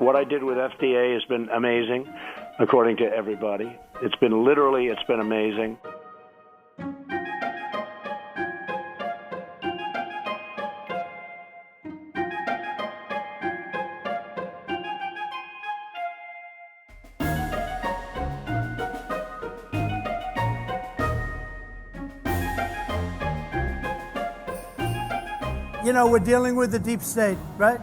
What I did with FDA has been amazing, according to everybody. It's been amazing. You know, we're dealing with the deep state, right?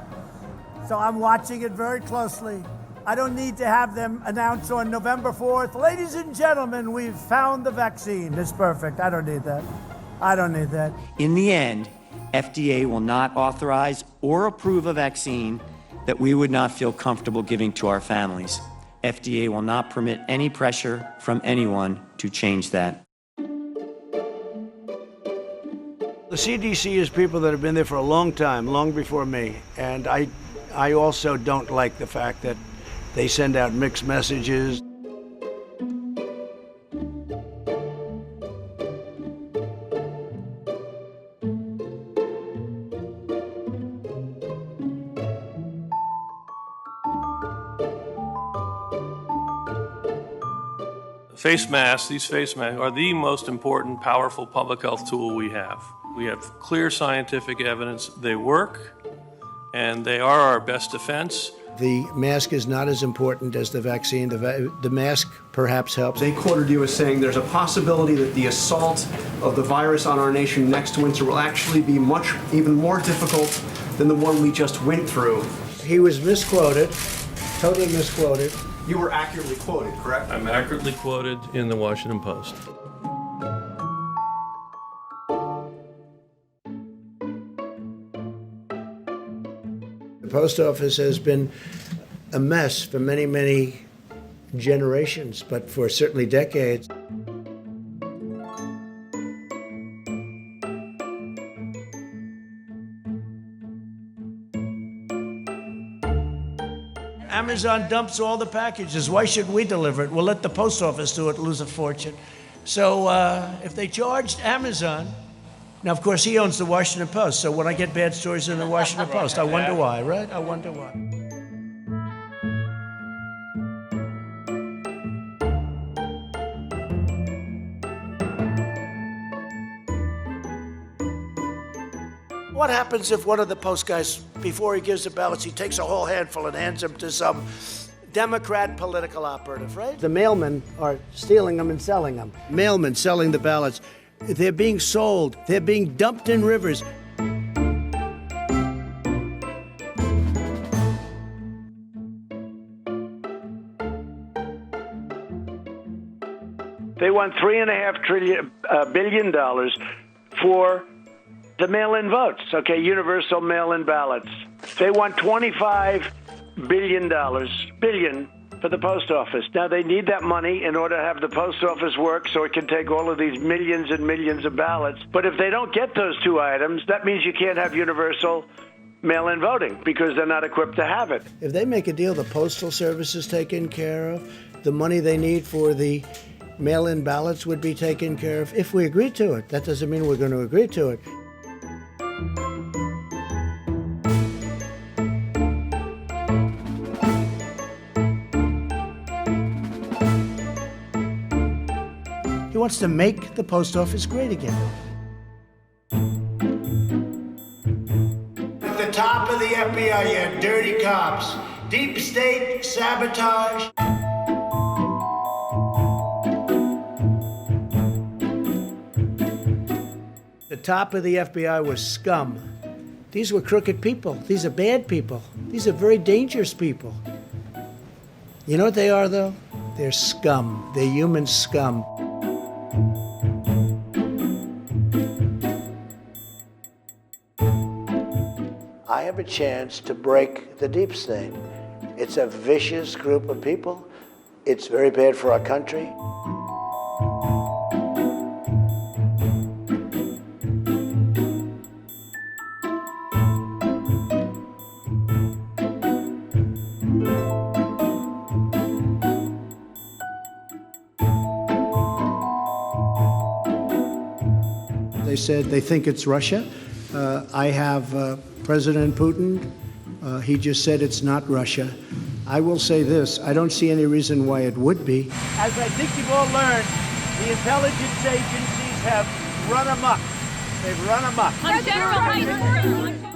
So I'm watching it very closely. I don't need to have them announce on November 4th, ladies and gentlemen, we've found the vaccine. It's perfect. I don't need that. I don't need that. In the end, FDA will not authorize or approve a vaccine that we would not feel comfortable giving to our families. FDA will not permit any pressure from anyone to change that. The CDC is people that have been there for a long time, long before me. And I also don't like the fact that they send out mixed messages. Face masks, these face masks are the most important, powerful public health tool we have. We have clear scientific evidence they work, and they are our best defense. The mask is not as important as the vaccine. The mask perhaps helps. They quoted you as saying there's a possibility that the assault of the virus on our nation next winter will actually be even more difficult than the one we just went through. He was misquoted, totally misquoted. You were accurately quoted, correct? I'm accurately quoted in the Washington Post. The post office has been a mess for many, many generations, but for certainly decades. Amazon dumps all the packages. Why should we deliver it? We'll let the post office do it, lose a fortune. So if they charged Amazon, now of course he owns the Washington Post, so when I get bad stories in the Washington Post, I wonder why, right? I wonder why. What happens if one of the post guys, before he gives the ballots, he takes a whole handful and hands them to some Democrat political operative, right? The mailmen are stealing them and selling them. Mailmen selling the ballots. They're being sold. They're being dumped in rivers. They want $3.5 billion for the mail-in votes, okay, universal mail-in ballots. They want $25 billion for the post office. Now, they need that money in order to have the post office work so it can take all of these millions and millions of ballots. But if they don't get those two items, that means you can't have universal mail-in voting because they're not equipped to have it. If they make a deal, the Postal Service is taken care of, the money they need for the mail-in ballots would be taken care of, if we agree to it. That doesn't mean we're going to agree to it. He wants to make the post office great again. At the top of the FBI, you dirty cops. Deep state sabotage. The top of the FBI was scum. These were crooked people. These are bad people. These are very dangerous people. You know what they are, though? They're scum. They're human scum. I have a chance to break the deep state. It's a vicious group of people. It's very bad for our country. They said they think it's Russia. I have President Putin. He just said it's not Russia. I will say this, I don't see any reason why it would be. As I think you've all learned, the intelligence agencies have run amok. They've run amok. On General High School.